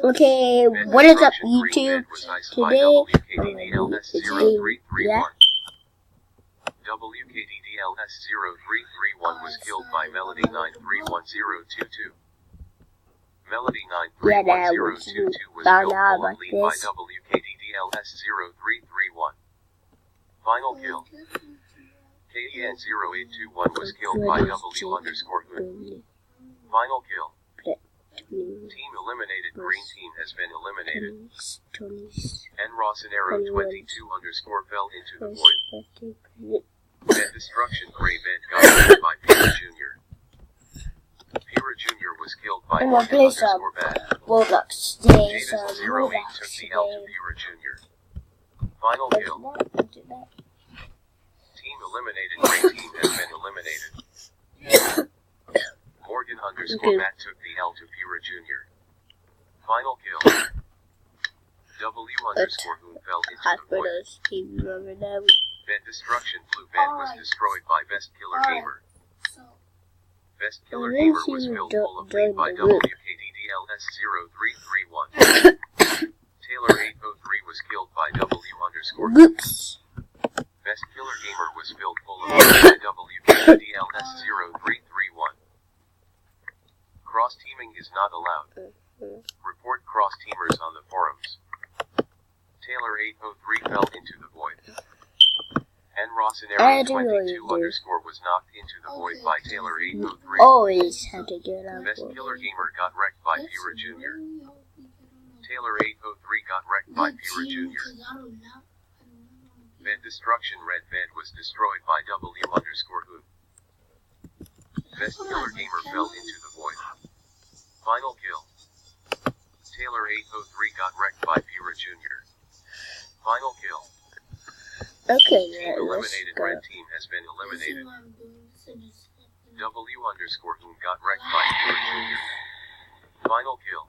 Okay, what is up, YouTube? Today, WKDDLS0331 was killed by Melody931022. Melody931022 was killed full of lead by WKDDLS0331. Final kill. KDN0821 was killed by W_Hoon. Final kill. Team eliminated. Green team has been eliminated. nRossonero22_ fell into the void. Bed destruction. Gray bed got killed by Pira Jr. Pira Jr. was killed by Morgan_bad. Jadis08 took the L to Pira Jr. Final kill. Team eliminated. Gray team has been eliminated. Morgan_Matt took the L to Pira Jr. Final kill. W_Hoon fell into the void. Bed destruction. Blue bed was destroyed by Best Killer Gamer. Best Killer Gamer was filled full of lead by WKDDLS0331. Taylor803 was killed by W_Hoon. Best Killer Gamer was filled full of lead by WKDDLS0331. Cross-teaming is not allowed. Report cross-teamers on the forums. Taylor803 fell into the void. nRossonero22_ was knocked into the void by Taylor803. Always had to get up. Best Killer Gamer got wrecked by Pira Jr. Taylor803 got wrecked by Pira Jr. Bed destruction. Red bed was destroyed by W_Hoon. Best Killer Gamer fell into the void. Final kill. Taylor803 got wrecked by Pira Jr. Final kill. Okay, team eliminated. Red team has been eliminated. W_Hoon got wrecked by Pira Jr. Final kill.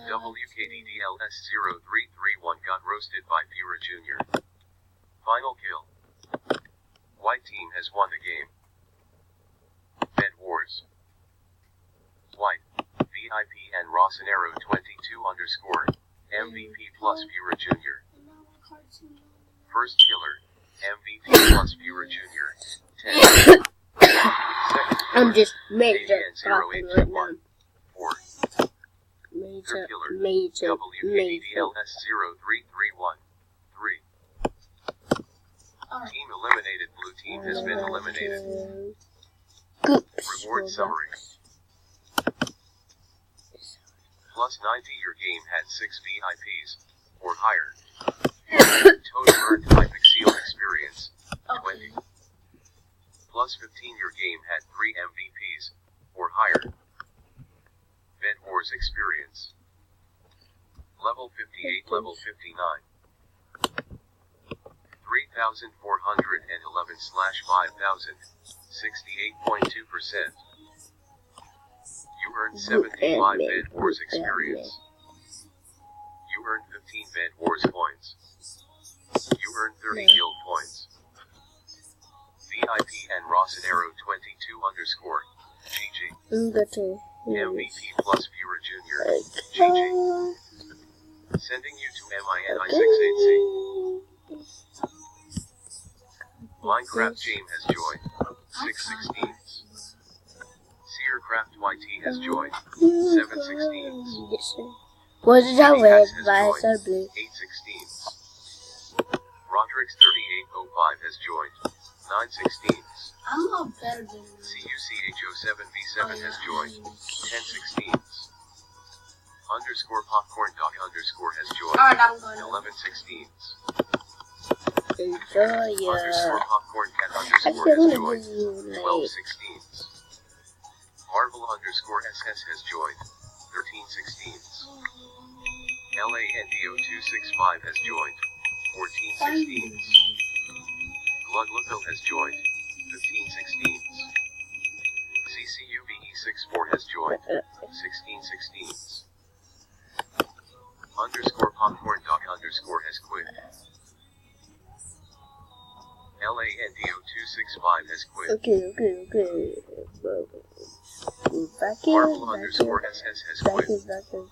WKDDLS0331 got roasted by Pira Jr. Final kill. White team has won the game. Bed Wars. White. VIP nRossonero22_ MVP plus Pira Jr. First killer. MVP plus Pira Jr. 10. I'm just major talking right now. 4. Major. WKDDLS0331. 3. Team eliminated. Blue team has been eliminated. Reward summary. Plus 90. Your game had 6 VIPs, or higher. Total earned Hypixel experience, 20. Plus 15. Your game had 3 MVPs, or higher. Bed Wars experience. Level 58, level 59. 3,411/5,000, 68.2%. You earned 75 Bed Wars experience. You earned 15 Bed Wars points. You earned 30 guild points. VIP nRossonero22_ GG. MVP plus Pira Jr. GG. Sending you to MINI68C. Minecraft Jame has joined. 616s. Seercraft YT has joined. 716s. Was it that red by blue? 816s. Rodrix3805 has joined. 916s. CUCH07V7 has joined. 1016s. _popcorn_dog_ has joined. 1116s. _popcorncat_ has joined. 1216s. Marvel_SS has joined. 1316s. LANDO265 has joined. 1416s. Glugluthil has joined. 1516s. CCUVE64 has joined. 1616s. _popcorn_dog_ has quit. LANDO265 has quit. Okay. Back in. Marvel_SS has quit. Back in.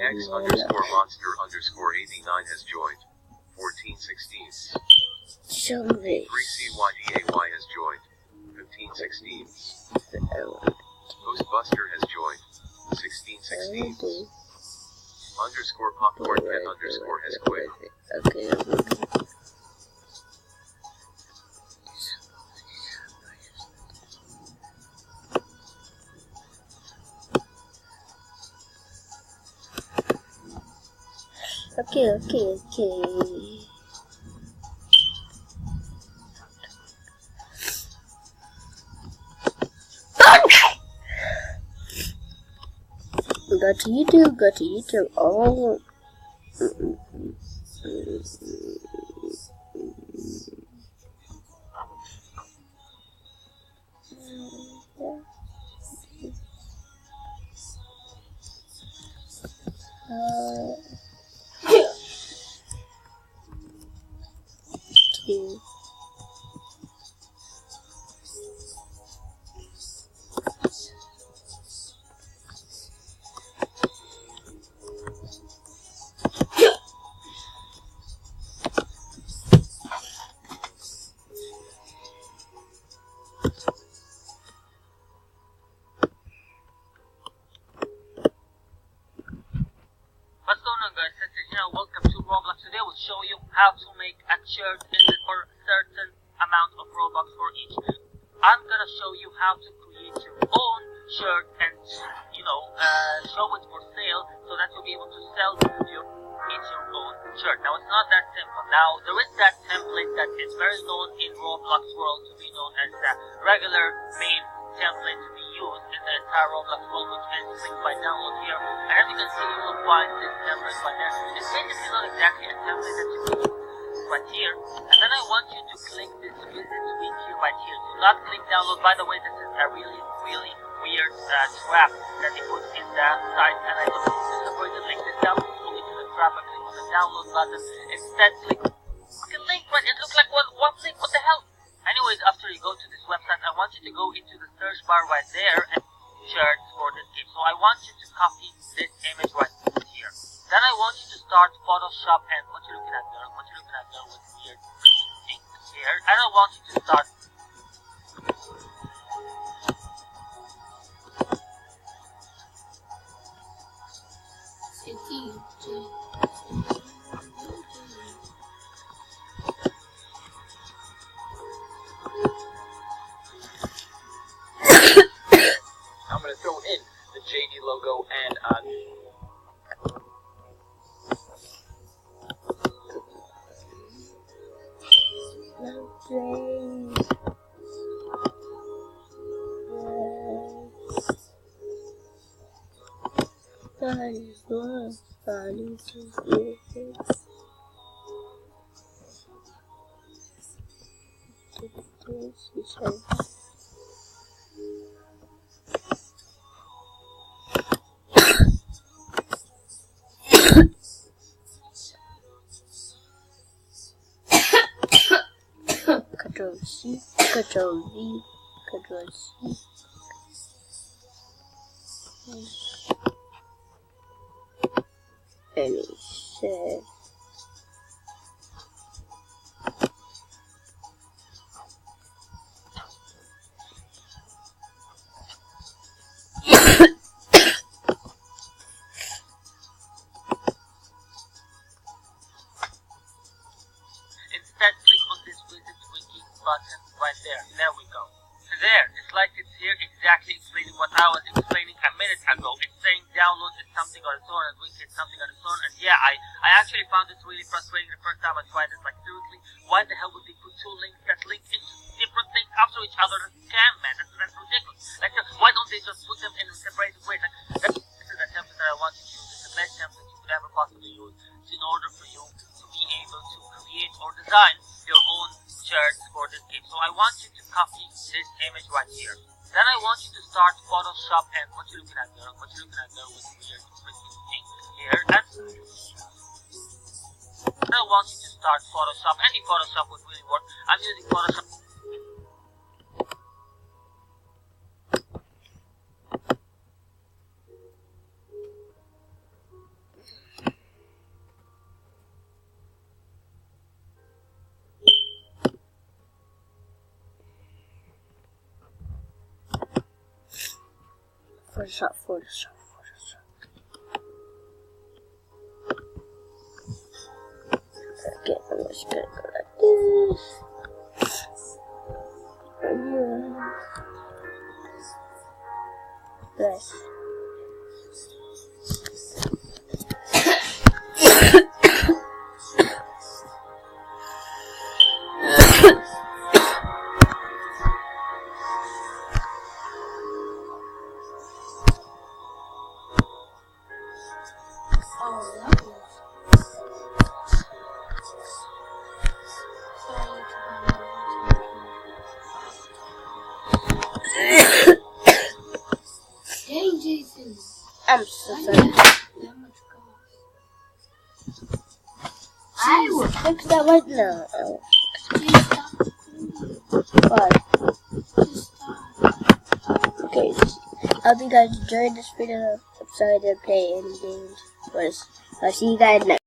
X_monster_89 has joined. 1416. Somebody. 3CYDAY has joined. 1516. Ghostbuster has joined. 1616. _popcorn cat_ has quit. Okay. Got to YouTube. Oh. What's going on, guys? This is welcome to Roblox. Today we'll show you how to make a shirt for a certain amount of Robux for each. I'm gonna show you how to create your own shirt and show it for sale so that you'll be able to sell your own shirt. Now it's not that simple. Now there is that template that is very known in Roblox world to be known as the regular main template to be used in the entire Roblox world, which is linked by download here. And as you can see, you will find this template by there. It's basically not exactly a template that you can use right here. And then I want you to click this visit tweet here right here. Do not click download. By the way, this is a really weird trap that they put in the site, and I don't going to link this down fully to the trap and click on the download button. Instead, click the link, but it looks like one link. What the hell? Anyways, after you go to this website, I want you to go into the search bar right there and shirts for this game. So I want you to copy this image right here. Then I want you to start Photoshop and what you're looking at there with weird things here. And I want you to start I'm going to throw in the JD logo and Control-C, Control-V, Control-C. And it says instead click on this visit wiki button right there. There we go. There, it's like it's here exactly explaining what I was explaining a minute ago. It's saying download is something on its own and wiki is something on its own. And yeah, I actually found it really frustrating the first time I tried it. Like seriously, why the hell would they put two links that link into different things after each other? That's scam, man. That's ridiculous. Like, why don't they just put them in a separated way? Like, this is the template that I want you to use. It's the best template you could ever possibly use in order for you to be able to create or design your own shirts for this game. So I want you to copy this image right here. Then I want you to start Photoshop and what you're looking at there with weird freaking things here. And I want you to start Photoshop. Any Photoshop would really work. I'm using Photoshop. Photoshop. Okay, I'm just gonna go like this. Yes. Dang, Jason. I'm so sorry. That much cost. I will fix that right now. Just stop. But, Just stop. okay, I hope you guys enjoyed this video. I'm sorry to play any games, but I'll see you guys next.